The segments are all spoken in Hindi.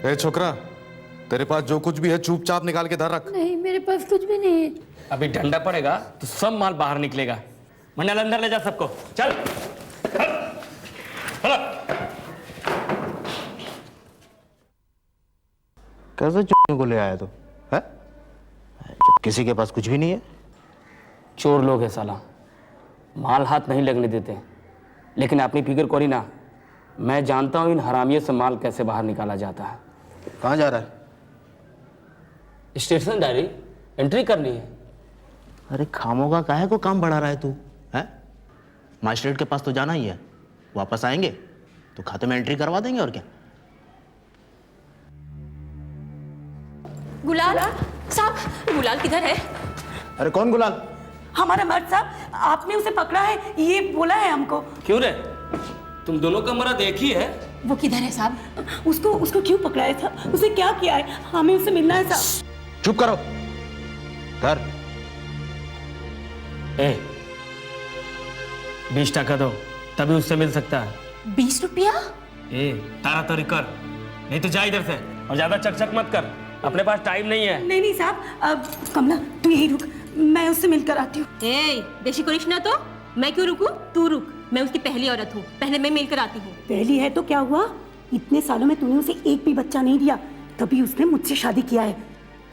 ए छोकरा, तेरे पास जो कुछ भी है चुपचाप निकाल के धर रख। नहीं, मेरे पास कुछ भी नहीं है। अभी डंडा पड़ेगा तो सब माल बाहर निकलेगा। मंडल अंदर ले जा सबको, चल। कैसे चोर को ले आया तो है? जब किसी के पास कुछ भी नहीं है। चोर लोग है साला, माल हाथ नहीं लगने देते। लेकिन अपनी फिक्र करी ना, मैं जानता हूँ इन हरामियों से माल कैसे बाहर निकाला जाता है। कहाँ जा रहा है? स्टेशन डायरी एंट्री करनी है। अरे खामोगा काहे को काम बढ़ा रहा है तू? है मजिस्ट्रेट के पास तो जाना ही है, वापस आएंगे तो खाते में एंट्री करवा देंगे और क्या। गुलाल साहब, गुलाल किधर है? अरे कौन गुलाल? हमारा मर्द साहब, आपने उसे पकड़ा है, ये बोला है हमको। क्यों रे, तुम दोनों का मर्द एक ही है? वो किधर है साहब? उसको क्यों पकड़ा है साहब? उसे क्या किया है? हमें उससे मिलना है साहब। चुप करो। कर 20 टका दो तभी उससे मिल सकता है। 20 रुपया? तारा तोरी कर, नहीं तो जा इधर से और ज्यादा चकचक मत कर, अपने पास टाइम नहीं है। नहीं साहब, अब कमला तू यही रुक, मैं उससे मिलकर आती हूँ। बेशी करिश ना तो मैं क्यों रुकूं? तू रुक, मैं उसकी पहली औरत हूँ, पहले मैं मिलकर आती हूँ। पहली है तो क्या हुआ? इतने सालों में तूने उसे एक भी बच्चा नहीं दिया, तभी उसने मुझसे शादी किया है।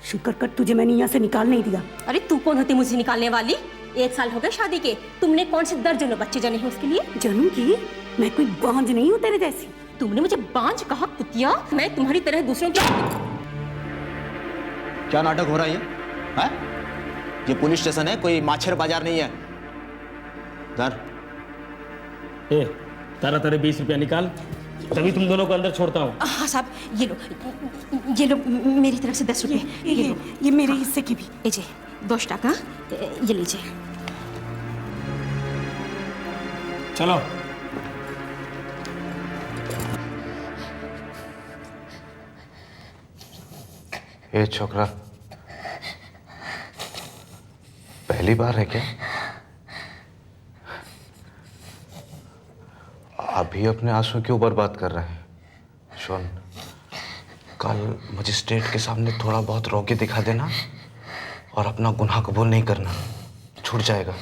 शुक्र कर तुझे मैंने यहाँ से निकाल नहीं दिया। अरे तू कौन होती मुझे निकालने वाली? 1 साल हो गए शादी के, तुमने कौन से दर्जनों बच्चे जने हैं उसके लिए? जनू की मैं कोई बांझ नहीं हूँ तेरे जैसी। तुमने मुझे बांझ कहा कुतिया? मैं तुम्हारी तरह दूसरों की। क्या नाटक हो रहा है ये? ये पुलिस स्टेशन है, कोई माछर बाजार नहीं है। धर। तारा तारे 20 रुपया निकाल, तभी तुम दोनों को अंदर छोड़ता हूँ। हाँ साहब, ये लो मेरी तरफ से 10 रुपए। ये मेरे हिस्से की भी। लीजिए 2 टका, ये लीजिए। चलो। ए छोकरा, पहली बार है क्या? अभी अपने आंसू क्यों बर्बाद कर रहे हैं? सुन, कल मजिस्ट्रेट के सामने थोड़ा बहुत रो के दिखा देना और अपना गुनाह कबूल नहीं करना, छूट जाएगा।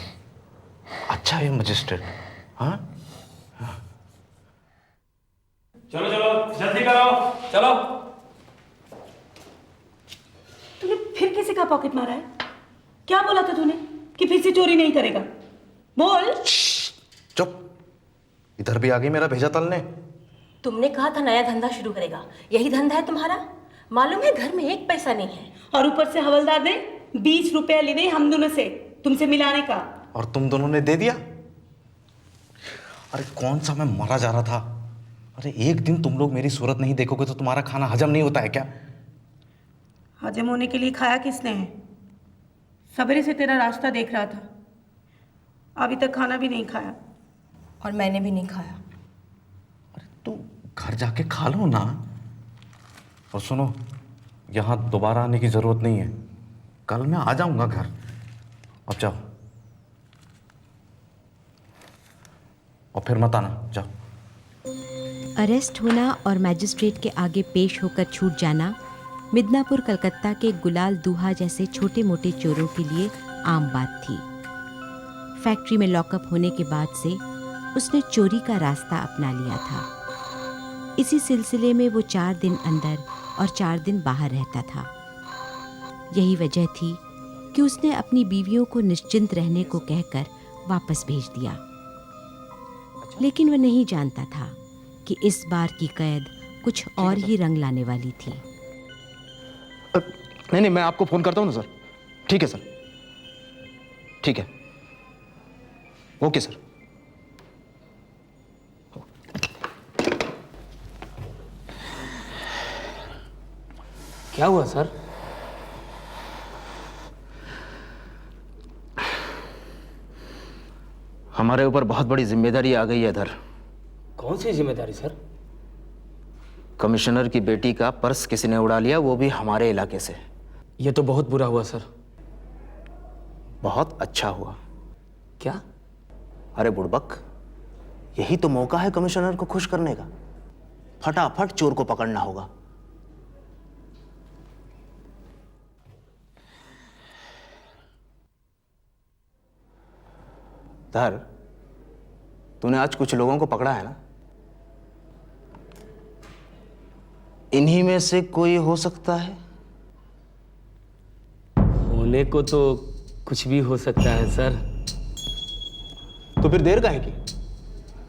अच्छा है मजिस्ट्रेट। हाँ, चलो चलो जल्दी करो, चलो। तूने फिर किसी का पॉकेट मारा है? क्या बोला था तूने कि फिर से चोरी नहीं करेगा? बोल। चुप, इधर भी आ गई मेरा भेजा तलने। तुमने कहा था नया धंधा शुरू करेगा, यही धंधा है तुम्हारा? मालूम है घर में 1 पैसा नहीं है, और ऊपर से हवलदार ने 20 रुपया लेने हम दोनों से तुमसे मिलाने का। और तुम दोनों ने दे दिया? अरे कौन सा मैं मरा जा रहा था। अरे एक दिन तुम लोग मेरी सूरत नहीं देखोगे तो तुम्हारा खाना हजम नहीं होता है क्या? हजम होने के लिए खाया किसने है? सवेरे से तेरा रास्ता देख रहा था, अभी तक खाना भी नहीं खाया। और मैंने भी नहीं खाया। अरे तुम घर जाके खा लो ना। और सुनो, यहाँ दोबारा आने की जरूरत नहीं है, कल मैं आ जाऊंगा घर। अब जाओ, और फिर मत आना, जाओ। अरेस्ट होना और मैजिस्ट्रेट के आगे पेश होकर छूट जाना मिदनापुर कलकत्ता के गुलाल दूहा जैसे छोटे मोटे चोरों के लिए आम बात थी। फैक्ट्री में लॉकअप होने के बाद से उसने चोरी का रास्ता अपना लिया था। इसी सिलसिले में वो 4 दिन अंदर और 4 दिन बाहर रहता था। यही वजह थी कि उसने अपनी बीवियों को निश्चिंत रहने को कहकर वापस भेज दिया। लेकिन वह नहीं जानता था कि इस बार की कैद कुछ और ही रंग लाने वाली थी। नहीं, मैं आपको फोन करता हूँ ना सर। ठीक है सर, ठीक है, ओके सर। क्या हुआ सर? हमारे ऊपर बहुत बड़ी जिम्मेदारी आ गई है इधर। कौन सी जिम्मेदारी सर? कमिश्नर की बेटी का पर्स किसी ने उड़ा लिया, वो भी हमारे इलाके से। ये तो बहुत बुरा हुआ सर। बहुत अच्छा हुआ। क्या? अरे बुड़बक, यही तो मौका है कमिश्नर को खुश करने का। फटाफट चोर को पकड़ना होगा। धर, तूने आज कुछ लोगों को पकड़ा है ना? इन्हीं में से कोई हो सकता है? होने को तो कुछ भी हो सकता है सर। तो फिर देर काहे की?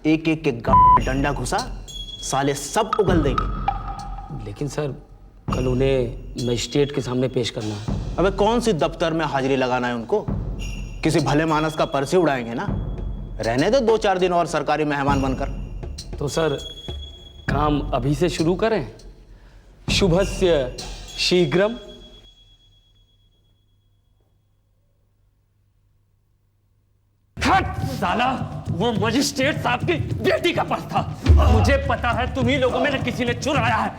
एक एक के गांव में डंडा घुसा, साले सब उगल देंगे। लेकिन सर कल उन्हें मजिस्ट्रेट के सामने पेश करना है। अबे कौन सी दफ्तर में हाजिरी लगाना है उनको? किसी भले मानस का पर्ची उड़ाएंगे ना? रहने दो 2-4 दिन और सरकारी मेहमान बनकर। तो सर काम अभी से शुरू करें? शुभस्य शीघ्रम। हट साला, वो मजिस्ट्रेट साहब की बेटी का पर्स था। मुझे पता है तुम्ही लोगों में किसी ने चुराया है।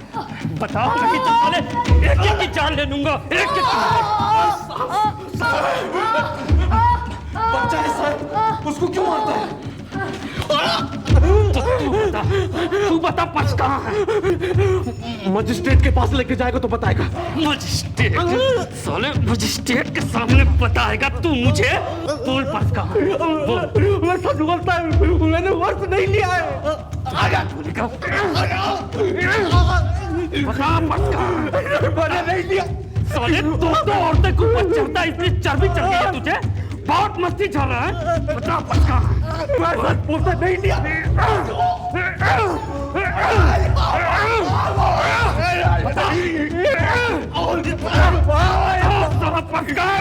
बताओ नहीं तो साले एक एक की जान ले लूंगा। एक एक बच्चा है सर, उसको क्यों मारता है? तू बता पर्स कहाँ है? मजिस्ट्रेट के पास लेके जाएगा तो बताएगा। मजिस्ट्रेट साले, मजिस्ट्रेट के सामने बताएगा तू मुझे? बोल पर्स कहाँ है? मैं सच बोलता हूँ, मैंने पर्स नहीं लिया है। आजा गोली का। बता पर्स कहाँ है? मैंने नहीं लिया। साले दो औरतें को ऊपर चढ़ता है, इतनी चर्बी चढ़ गई है तुझे? बहुत मस्ती चल रहा है। बता पर्स कहाँ है? मैं सच बोलता नहीं लिया। साला पर्स कहाँ है?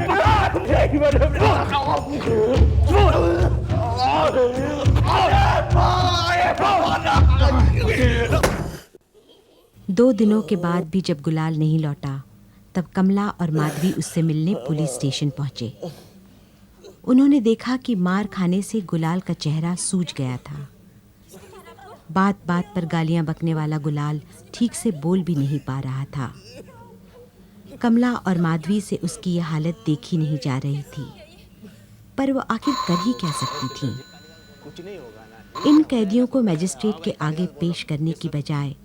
दो दिनों के बाद भी जब गुलाल नहीं लौटा, तब कमला और माधवी उससे मिलने पुलिस स्टेशन पहुंचे। उन्होंने देखा कि मार खाने से गुलाल का चेहरा सूज गया था। बात बात पर गालियां बकने वाला गुलाल ठीक से बोल भी नहीं पा रहा था। कमला और माधवी से उसकी यह हालत देखी नहीं जा रही थी, पर वो आखिर कर ही क्या सकती थी। इन कैदियों को मजिस्ट्रेट के आगे पेश करने की बजाय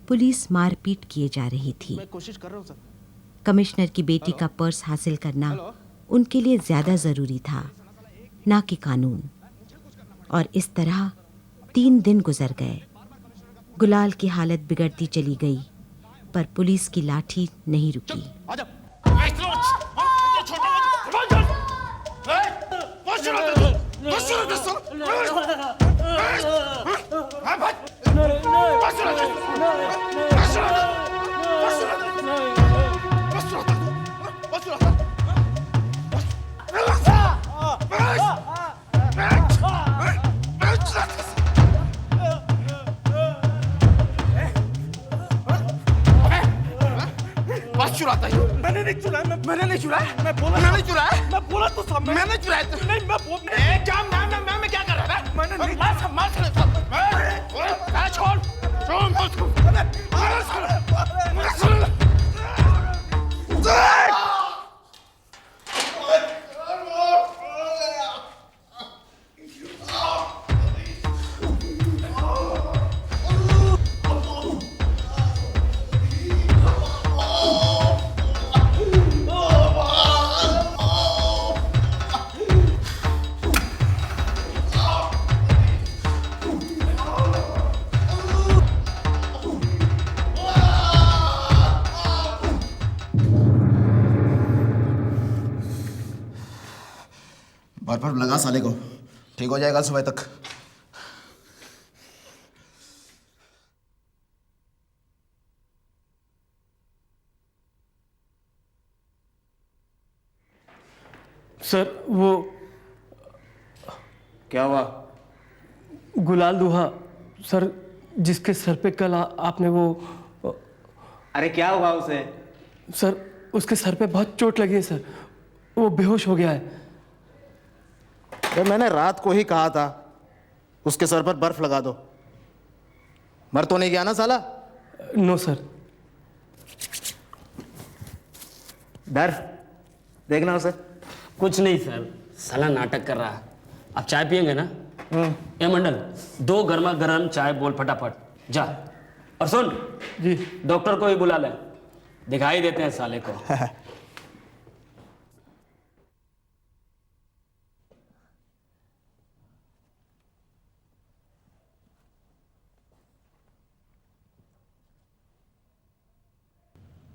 पुलिस मारपीट किए जा रही थी। कमिश्नर की बेटी का पर्स हासिल करना उनके लिए ज्यादा जरूरी था, ना कि कानून। और इस तरह 3 दिन गुजर गए। गुलाल की हालत बिगड़ती चली गई, पर पुलिस की लाठी नहीं रुकी। मैंने नहीं चुराया, मैंने नहीं चुराया, मैं बोला तो सामने, मैंने चुराया नहीं, मैं बोल मैं क्या कर रहा था? मैंने नहीं, बर्फ लगा साले को, ठीक हो जाएगा सुबह तक। सर वो क्या हुआ? गुलाल दुहा सर, जिसके सर पे कल आपने वो। अरे क्या हुआ उसे? सर उसके सर पे बहुत चोट लगी है सर, वो बेहोश हो गया है। अरे मैंने रात को ही कहा था उसके सर पर बर्फ लगा दो। मर तो नहीं गया ना साला? No sir. डर देखना उसे। कुछ नहीं सर, साला नाटक कर रहा है। आप चाय पियेंगे ना? ए मंडल, 2 गर्मा गर्म चाय बोल फटाफट जा। और सुन जी, डॉक्टर को भी बुला ले, दिखाई देते हैं साले को।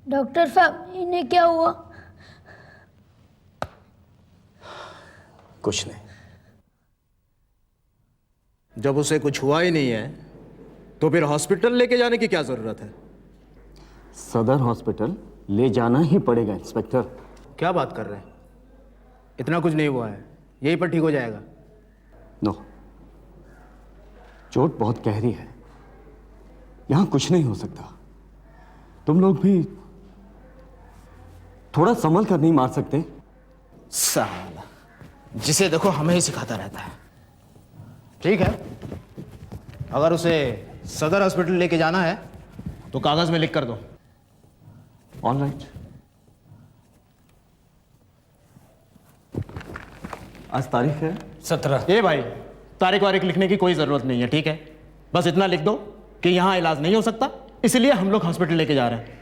डॉक्टर साहब इन्हें क्या हुआ? कुछ नहीं। जब उसे कुछ हुआ ही नहीं है तो फिर हॉस्पिटल लेके जाने की क्या जरूरत है? सदर हॉस्पिटल ले जाना ही पड़ेगा इंस्पेक्टर। क्या बात कर रहे हैं? इतना कुछ नहीं हुआ है, यहीं पर ठीक हो जाएगा। नो, चोट बहुत गहरी है, यहां कुछ नहीं हो सकता। तुम लोग भी थोड़ा संभल कर नहीं मार सकते? साला, जिसे देखो हमें ही सिखाता रहता है। ठीक है, अगर उसे सदर हॉस्पिटल लेके जाना है तो कागज में लिख कर दो। All right. आज तारीख है 17। ए भाई, तारीख वारीख लिखने की कोई जरूरत नहीं है, ठीक है? बस इतना लिख दो कि यहां इलाज नहीं हो सकता, इसलिए हम लोग हॉस्पिटल लेके जा रहे हैं।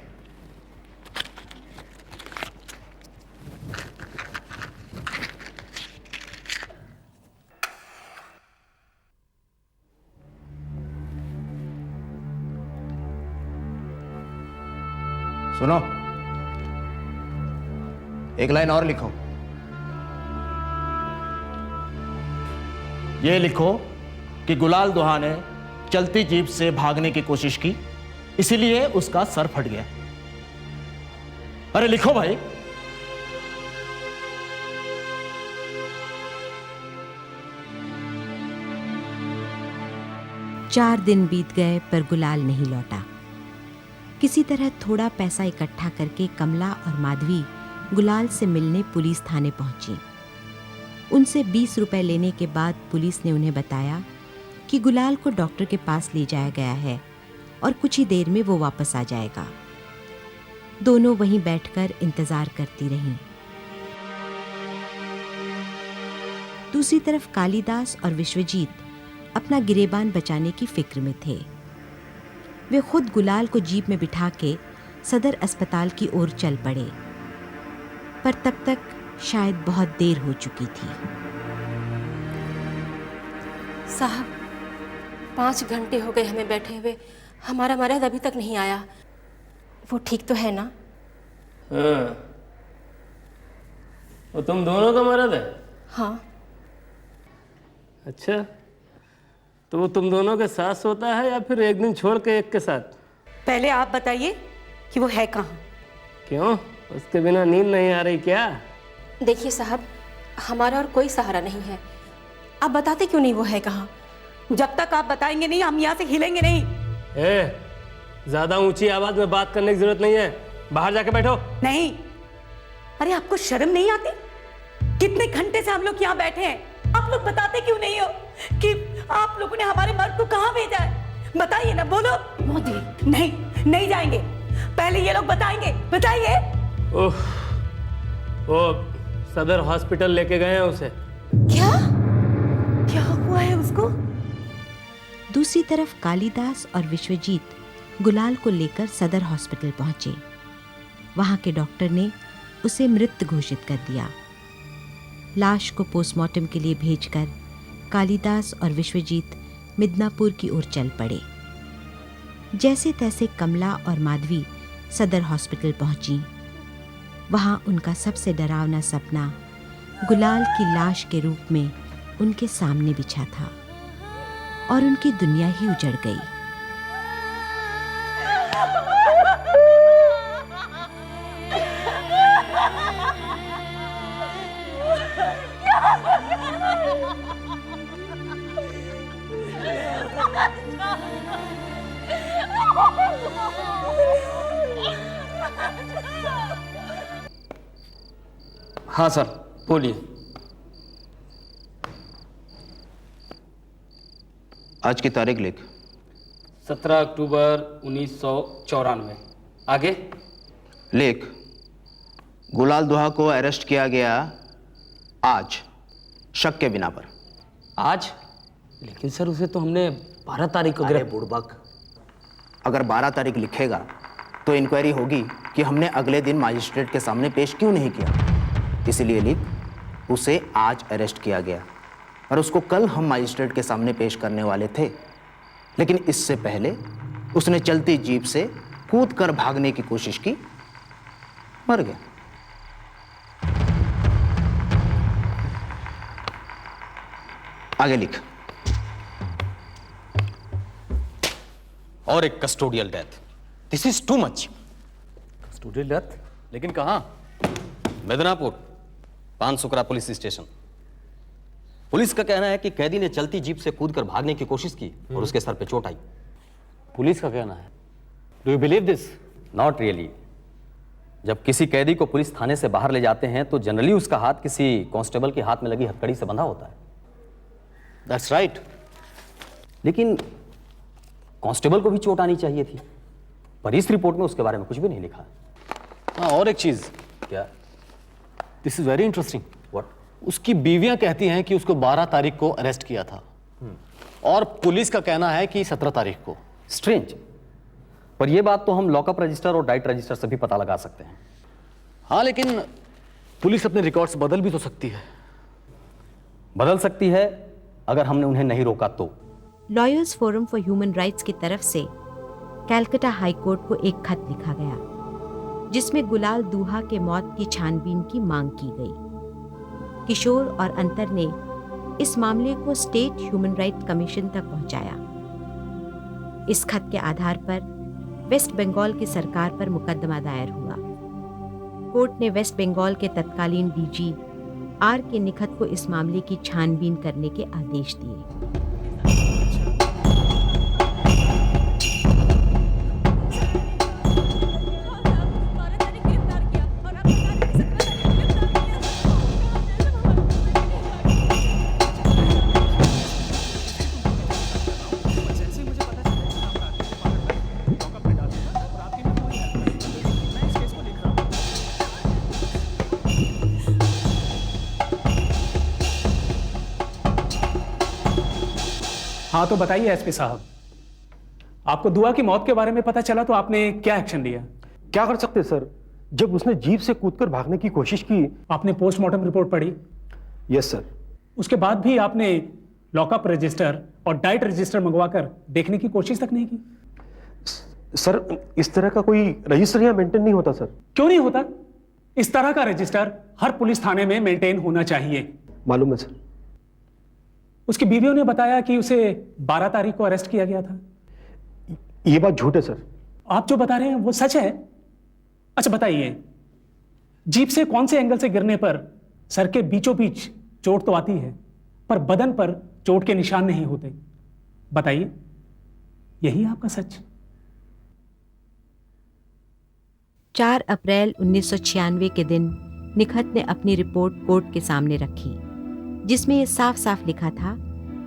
सुनो, एक लाइन और लिखो। ये लिखो कि गुलाल दुहा ने चलती जीप से भागने की कोशिश की, इसीलिए उसका सर फट गया। अरे लिखो भाई। चार दिन बीत गए पर गुलाल नहीं लौटा। किसी तरह थोड़ा पैसा इकट्ठा करके कमला और माधवी गुलाल से मिलने पुलिस थाने पहुंची। उनसे 20 रुपए लेने के बाद पुलिस ने उन्हें बताया कि गुलाल को डॉक्टर के पास ले जाया गया है और कुछ ही देर में वो वापस आ जाएगा। दोनों वहीं बैठकर इंतजार करती रहीं। दूसरी तरफ कालिदास और विश्वजीत अपना गिरेबान बचाने की फिक्र में थे। वे खुद गुलाल को जीप में बिठा के सदर अस्पताल की ओर चल पड़े, पर तब तक शायद बहुत देर हो चुकी थी। साहब, 5 घंटे हो गए हमें बैठे हुए, हमारा मर्द अभी तक नहीं आया। वो ठीक तो है ना? हाँ। वो तुम दोनों का मर्द है? हाँ। अच्छा, तो वो तुम दोनों के साथ सोता है या फिर एक दिन छोड़ के एक के साथ? पहले आप बताइए कि वो है कहाँ? क्यों, उसके बिना नींद नहीं आ रही क्या? देखिए साहब, हमारा और कोई सहारा नहीं है। आप बताते क्यों नहीं वो है कहाँ? जब तक आप बताएंगे नहीं, हम यहाँ से हिलेंगे नहीं। ज्यादा ऊंची आवाज में बात करने की जरूरत नहीं है, बाहर जाके बैठो। नहीं। अरे आपको शर्म नहीं आती? कितने घंटे से हम लोग यहाँ बैठे हैं, आप लोग बताते क्यों नहीं हो कि आप लोगों ने हमारे मर्द को कहाँ भेजा है? बताइए ना, बोलो। मोदी, नहीं, नहीं जाएंगे, पहले ये लोग बताएंगे। बताइए। ओह, वो सदर हॉस्पिटल लेके गए हैं उसे। क्या? क्या हुआ है उसको? दूसरी तरफ कालिदास और विश्वजीत गुलाल को लेकर सदर हॉस्पिटल पहुंचे। वहां के डॉक्टर ने उसे मृत घोषित कर दिया। लाश को पोस्टमार्टम के लिए भेजकर कालिदास और विश्वजीत मिदनापुर की ओर चल पड़े। जैसे तैसे कमला और माधवी सदर हॉस्पिटल पहुंची। वहां उनका सबसे डरावना सपना गुलाल की लाश के रूप में उनके सामने बिछा था और उनकी दुनिया ही उजड़ गई। हाँ सर, बोलिए। आज की तारीख लिख। 17 अक्टूबर 1994। आगे लिख, गुलाल दुहा को अरेस्ट किया गया आज, शक के बिना पर। आज? लेकिन सर उसे तो हमने 12 तारीख को अरे बुड़बक, अगर 12 तारीख लिखेगा तो इंक्वायरी होगी कि हमने अगले दिन मजिस्ट्रेट के सामने पेश क्यों नहीं किया। इसलिए लिख, उसे आज अरेस्ट किया गया और उसको कल हम मजिस्ट्रेट के सामने पेश करने वाले थे, लेकिन इससे पहले उसने चलती जीप से कूदकर भागने की कोशिश की, मर गया। आगे लिख। और एक custodial death. This is too much. Custodial death? लेकिन कहां? Midnapore, Panskura police station. Police का कहना है कि कैदी ने चलती जीप से कूदकर भागने की कोशिश की और उसके सर पे चोट आई। पुलिस का कहना है? Do you believe this? Not really. जब किसी कैदी को पुलिस थाने से बाहर ले जाते हैं तो जनरली उसका हाथ किसी कांस्टेबल के हाथ में लगी हथकड़ी से बंधा होता है। That's right. लेकिन कांस्टेबल को भी चोट आनी चाहिए थी, पर इस रिपोर्ट में उसके बारे में कुछ भी नहीं लिखा है। हाँ, और एक चीज। क्या? This is very interesting. What? उसकी बीवियां कहती हैं कि उसको 12 तारीख को अरेस्ट किया था और पुलिस का कहना है कि 17 तारीख को। स्ट्रेंज। पर यह बात तो हम लॉकअप रजिस्टर और डाइट रजिस्टर से भी पता लगा सकते हैं। हाँ, लेकिन पुलिस अपने रिकॉर्ड्स बदल भी तो सकती है। बदल सकती है अगर हमने उन्हें नहीं रोका तो। Lawyers forum for human rights की तरफ से कैलकाटा हाई कोर्ट को एक खत लिखा गया जिसमें गुलाल दूहा के मौत की छानबीन की मांग की गई। किशोर और अंतर ने इस मामले को स्टेट ह्यूमन राइट्स कमीशन तक पहुंचाया। इस खत के आधार पर वेस्ट बंगाल की सरकार पर मुकदमा दायर हुआ। कोर्ट ने वेस्ट बंगाल के तत्कालीन डीजी आर के निखत को इस मामले की छानबीन करने के आदेश दिए। हाँ तो बताइए एसपी साहब, आपको दुआ की मौत के बारे में पता चला तो आपने क्या एक्शन लिया? क्या कर सकते सर, जब उसने जीप से कूदकर भागने की कोशिश की। आपने पोस्टमार्टम रिपोर्ट पढ़ी? Yes sir. उसके बाद भी आपने लॉकअप रजिस्टर और डाइट रजिस्टर मंगवाकर देखने की कोशिश तक नहीं की? सर, इस तरह का कोई रजिस्टर यहाँ मेंटेन नहीं होता सर। क्यों नहीं होता? इस तरह का रजिस्टर हर पुलिस थाने में मेंटेन होना चाहिए। मालूम है सर। उसकी बीवियों ने बताया कि उसे 12 तारीख को अरेस्ट किया गया था। ये बात झूठ है सर। आप जो बता रहे हैं वो सच है? अच्छा बताइए, जीप से कौन से एंगल से गिरने पर सर के बीचों बीच चोट तो आती है पर बदन पर चोट के निशान नहीं होते? बताइए, यही आपका सच? 4 अप्रैल 1996 के दिन निखत ने अपनी रिपोर्ट कोर्ट के सामने रखी जिसमें यह साफ साफ लिखा था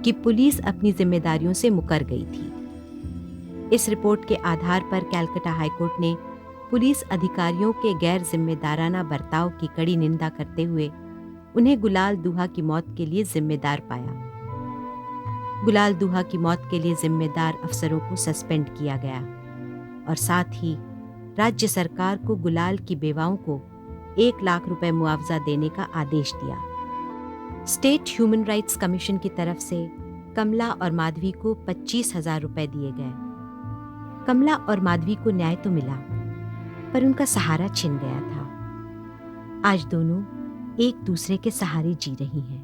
कि पुलिस अपनी जिम्मेदारियों से मुकर गई थी। इस रिपोर्ट के आधार पर कैलकाटा हाईकोर्ट ने पुलिस अधिकारियों के गैर जिम्मेदाराना बर्ताव की कड़ी निंदा करते हुए उन्हें गुलाल दूहा की मौत के लिए जिम्मेदार पाया। गुलाल दूहा की मौत के लिए जिम्मेदार अफसरों को सस्पेंड किया गया और साथ ही राज्य सरकार को गुलाल की बेवाओं को 1 लाख रुपए मुआवजा देने का आदेश दिया। स्टेट ह्यूमन राइट्स कमीशन की तरफ से कमला और माधवी को 25,000 रुपए दिए गए। कमला और माधवी को न्याय तो मिला पर उनका सहारा छिन गया था। आज दोनों एक दूसरे के सहारे जी रही हैं।